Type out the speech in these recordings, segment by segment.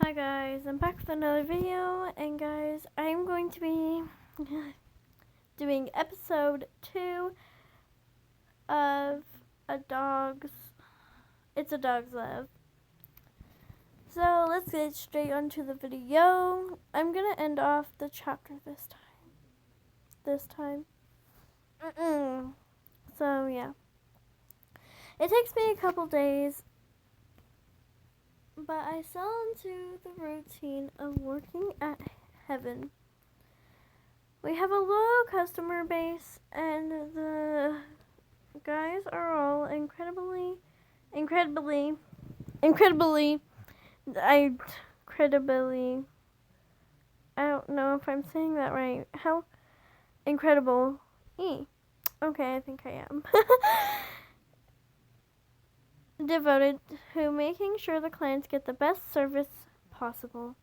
Hi guys, I'm back with another video, and guys, I'm going to be doing episode 2 of It's a Dog's Love. So let's get straight onto the video. I'm gonna end off the chapter this time. So yeah, it takes me a couple days, but I fell into the routine of working at Heaven. We have a loyal customer base, and the guys are all incredibly, I don't know if I'm saying that right. How incredible. Okay, I think I am. Devoted to making sure the clients get the best service possible.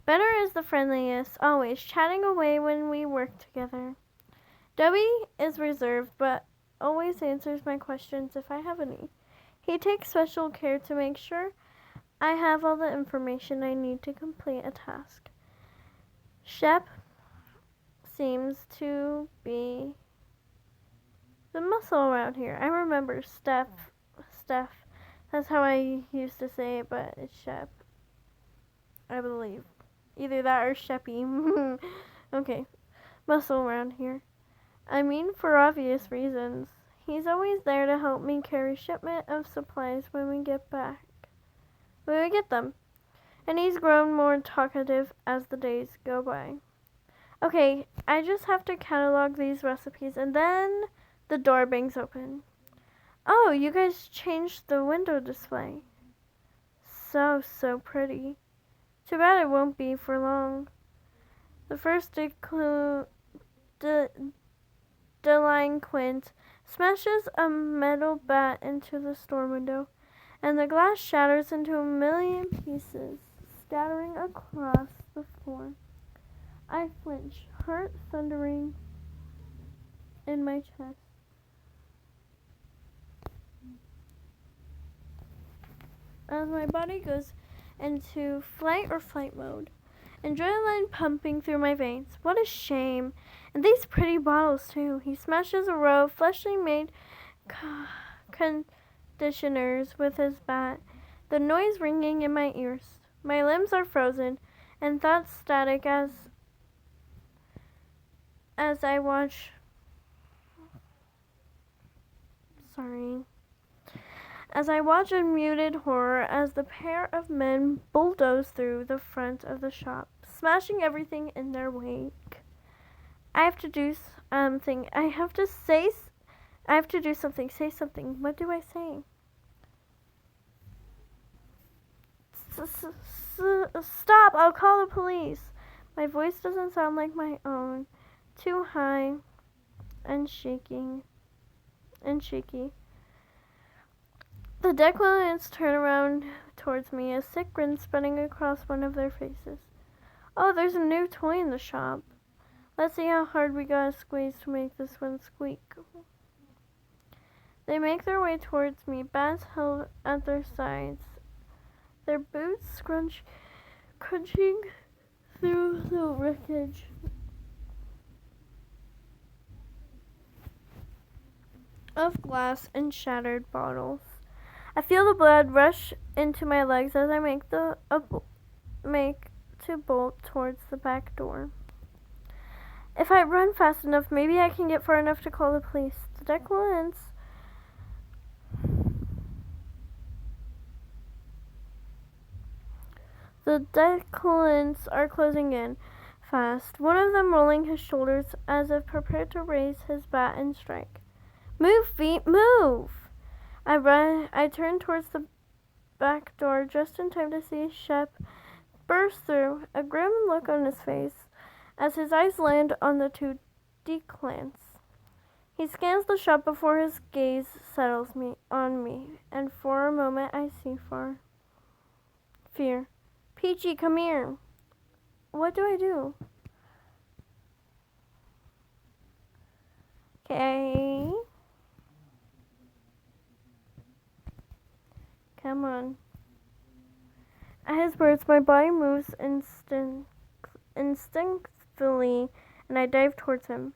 Better is the friendliest, always chatting away when we work together. Dobby is reserved, but always answers my questions if I have any. He takes special care to make sure I have all the information I need to complete a task. Shep seems to be the muscle around here. I remember Steph. That's how I used to say it, but it's Shep, I believe. Either that or Sheppy. Okay, muscle around here. I mean, for obvious reasons. He's always there to help me carry shipment of supplies when we get them. And he's grown more talkative as the days go by. Okay, I just have to catalog these recipes, and then the door bangs open. Oh, you guys changed the window display. So pretty. Too bad it won't be for long. The first delinquent smashes a metal bat into the store window, and the glass shatters into a million pieces, scattering across the floor. I flinch, heart thundering in my chest. As my body goes into fight or flight mode, adrenaline pumping through my veins. What a shame. And these pretty bottles, too. He smashes a row of freshly made conditioners with his bat, the noise ringing in my ears. My limbs are frozen, and thoughts static as I watch. As I watch in muted horror as the pair of men bulldoze through the front of the shop, smashing everything in their wake. I have to do something. I have to do something. Say something. What do I say? Stop! I'll call the police. My voice doesn't sound like my own. Too high and shaky. The declinants turn around towards me, a sick grin spreading across one of their faces. Oh, there's a new toy in the shop. Let's see how hard we gotta squeeze to make this one squeak. They make their way towards me, bats held at their sides, their boots crunching through the wreckage. Of glass and shattered bottles. I feel the blood rush into my legs as I make to bolt towards the back door. If I run fast enough, maybe I can get far enough to call the police. The declinants are closing in fast, one of them rolling his shoulders as if prepared to raise his bat and strike. Move, feet, move! I turn towards the back door just in time to see Shep burst through, a grim look on his face as his eyes land on the two declants. He scans the shop before his gaze settles on me, and for a moment I see fear. Peachy, come here. What do I do? Okay. Come on. At his words, my body moves instinctively, and I dive towards him.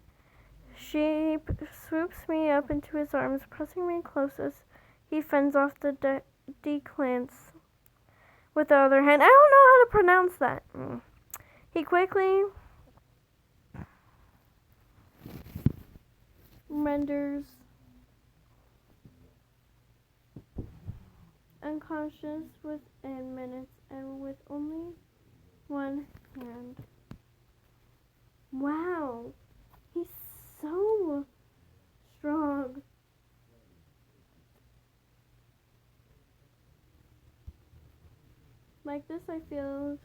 Sheep swoops me up into his arms, pressing me close as he fends off the declance with the other hand. I don't know how to pronounce that. He quickly renders unconscious within minutes and with only one hand. Wow, he's so strong. Like this, I feel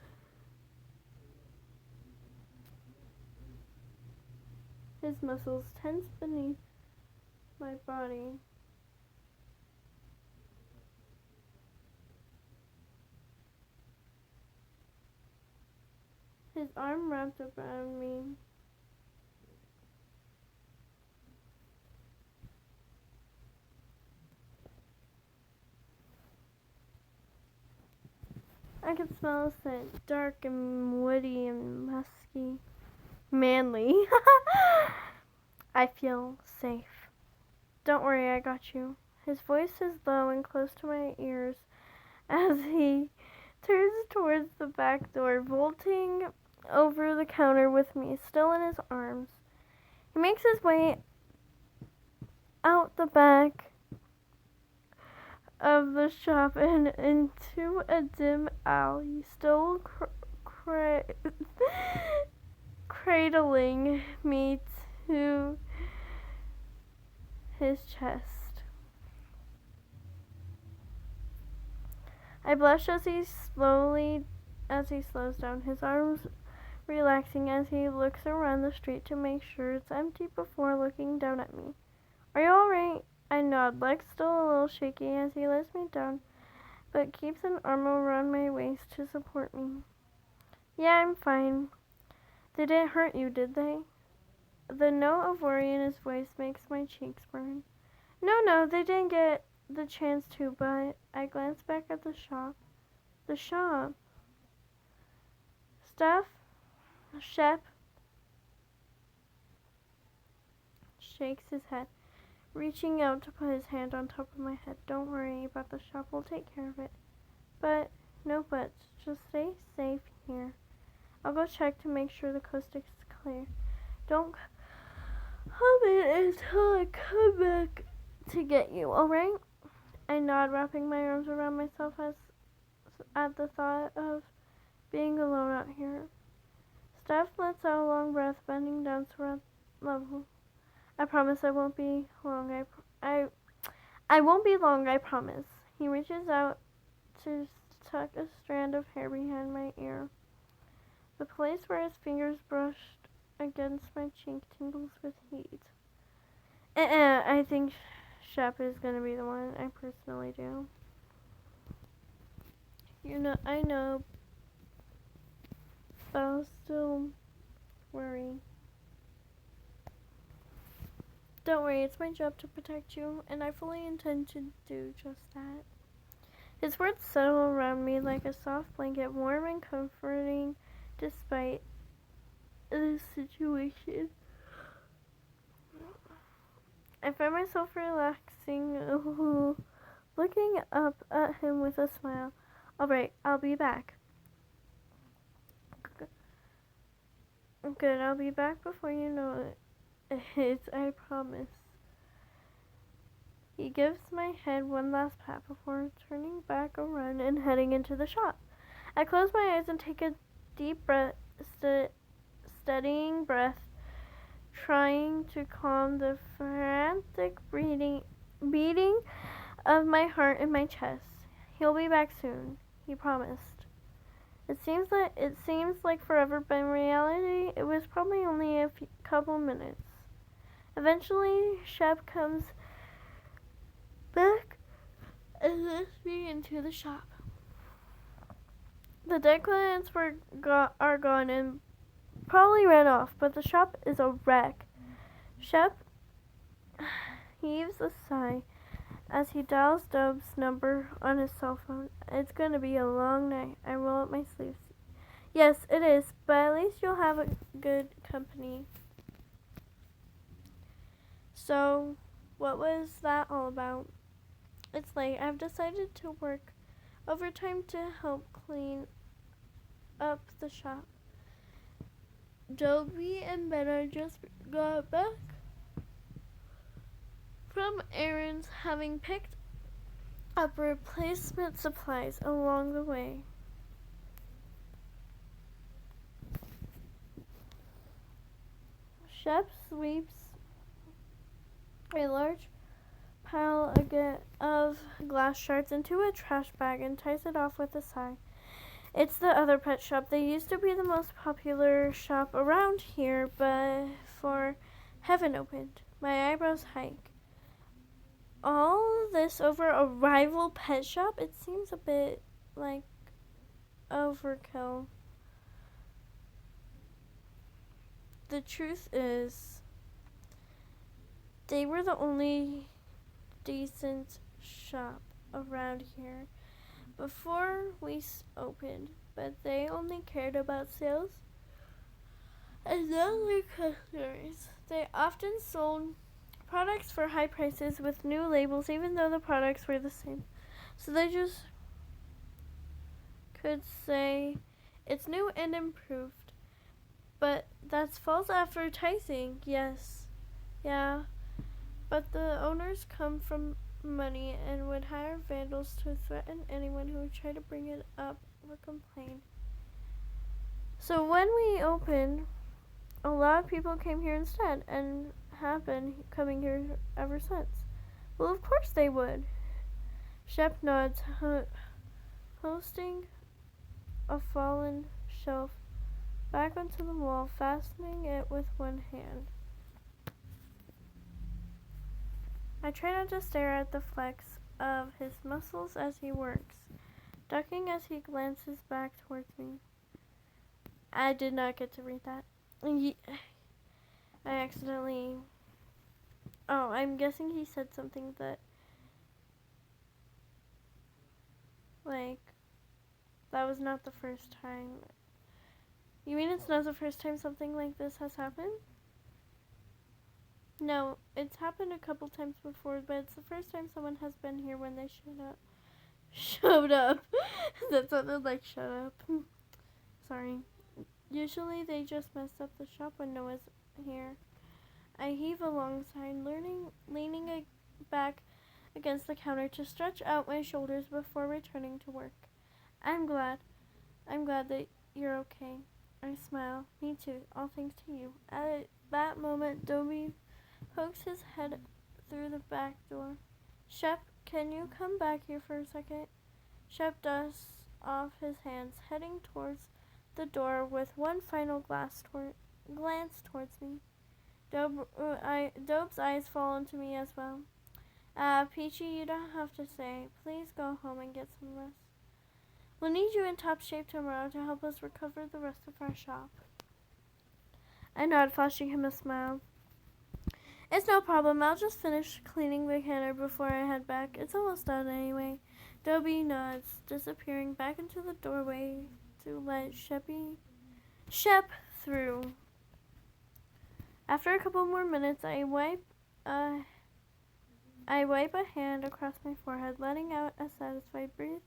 his muscles tense beneath my body. His arm wrapped around me. I can smell a scent, dark and woody and musky. Manly. I feel safe. Don't worry, I got you. His voice is low and close to my ears as he turns towards the back door, vaulting over the counter with me, still in his arms. He makes his way out the back of the shop and into a dim alley, still cradling me to his chest. I blush as he slows down, his arms relaxing as he looks around the street to make sure it's empty before looking down at me. Are you alright? I nod, legs still a little shaky as he lets me down, but keeps an arm around my waist to support me. Yeah, I'm fine. They didn't hurt you, did they? The note of worry in his voice makes my cheeks burn. No, they didn't get the chance to, but I glance back at the shop. The shop. Shep shakes his head, reaching out to put his hand on top of my head. Don't worry about the shop, we'll take care of it. But, no buts, just stay safe here. I'll go check to make sure the coast is clear. Don't come in until I come back to get you, alright? I nod, wrapping my arms around myself at the thought of being alone out here. Steph lets out a long breath, bending down to our level. I promise I won't be long. I won't be long, I promise. He reaches out to tuck a strand of hair behind my ear. The place where his fingers brushed against my cheek tingles with heat. I think Shep is gonna be the one. I personally do. I know, but I'll still worry. Don't worry, it's my job to protect you, and I fully intend to do just that. His words settle around me like a soft blanket, warm and comforting despite the situation. I find myself relaxing, looking up at him with a smile. Alright, I'll be back. Good, I'll be back before you know it, I promise. He gives my head one last pat before turning back around and heading into the shop. I close my eyes and take a deep breath, steadying breath, trying to calm the frantic beating of my heart in my chest. He'll be back soon, he promised. It seems like forever, but in reality, it was probably only a couple minutes. Eventually, Shep comes back and lets me into the shop. The dead clients are gone and probably ran off, but the shop is a wreck. Shep heaves a sigh as he dials Dob's number on his cell phone. It's gonna be a long night. I roll up my sleeves. Yes, it is, but at least you'll have a good company. So, what was that all about? It's late. I've decided to work overtime to help clean up the shop. Dobie and Benna just got back from errands, having picked up replacement supplies along the way. Shep sweeps a large pile of glass shards into a trash bag and ties it off with a sigh. It's the other pet shop. They used to be the most popular shop around here, but for heaven opened. My eyebrows hike. All this over a rival pet shop? It seems a bit like overkill. The truth is, they were the only decent shop around here before we opened, but they only cared about sales and not their customers. They often sold products for high prices with new labels, even though the products were the same. So they just could say it's new and improved. But that's false advertising, yes. Yeah. But the owners come from money and would hire vandals to threaten anyone who would try to bring it up or complain. So when we opened, a lot of people came here instead and have been coming here ever since. Well, of course they would. Shep nods, posting a fallen shelf back onto the wall, fastening it with one hand. I try not to stare at the flex of his muscles as he works, ducking as he glances back towards me. I did not get to read that. I accidentally... Oh, I'm guessing he said something that... that was not the first time. You mean it's not the first time something like this has happened? No, it's happened a couple times before, but it's the first time someone has been here when they showed up. That sounded like shut up. Sorry. Usually they just mess up the shop when no one's here. I heave a long sigh, leaning back against the counter to stretch out my shoulders before returning to work. I'm glad that you're okay. I smile. Me too. All thanks to you. At that moment, Dobie pokes his head through the back door. Shep, can you come back here for a second? Shep dusts off his hands, heading towards the door with one final glance towards me. Dobe's eyes fall onto me as well. Peachy, you don't have to stay. Please go home and get some rest. We'll need you in top shape tomorrow to help us recover the rest of our shop. I nod, flashing him a smile. It's no problem. I'll just finish cleaning the counter before I head back. It's almost done anyway. Dobie nods, disappearing back into the doorway to let Shep through. After a couple more minutes, I wipe a hand across my forehead, letting out a satisfied breath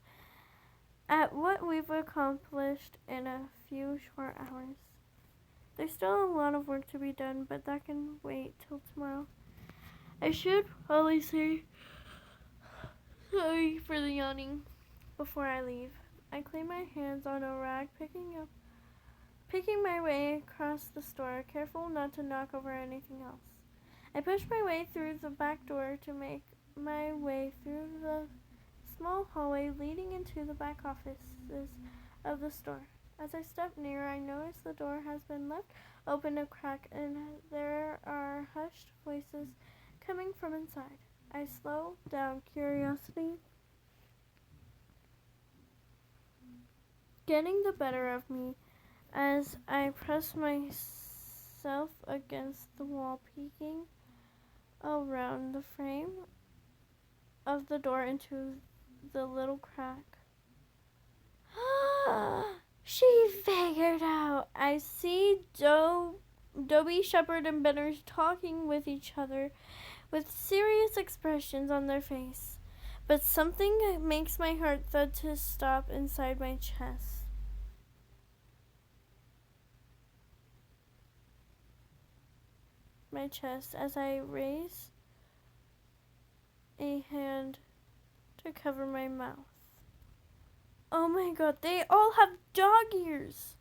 at what we've accomplished in a few short hours. There's still a lot of work to be done, but that can wait till tomorrow. I should probably say sorry for the yawning before I leave. I clean my hands on a rag, picking my way across the store, careful not to knock over anything else. I push my way through the back door to make my way through the small hallway leading into the back offices of the store. As I step near, I notice the door has been left open a crack and there are hushed voices coming from inside. I slow down, curiosity getting the better of me as I press myself against the wall, peeking around the frame of the door into the little crack. She figured out. I see Dobie, Shepherd, and Benner talking with each other with serious expressions on their face. But something makes my heart thud to stop inside my chest. As I raise a hand to cover my mouth. Oh my god, they all have dog ears!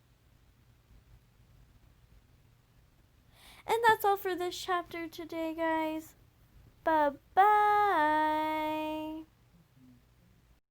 And that's all for this chapter today, guys. Bye-bye!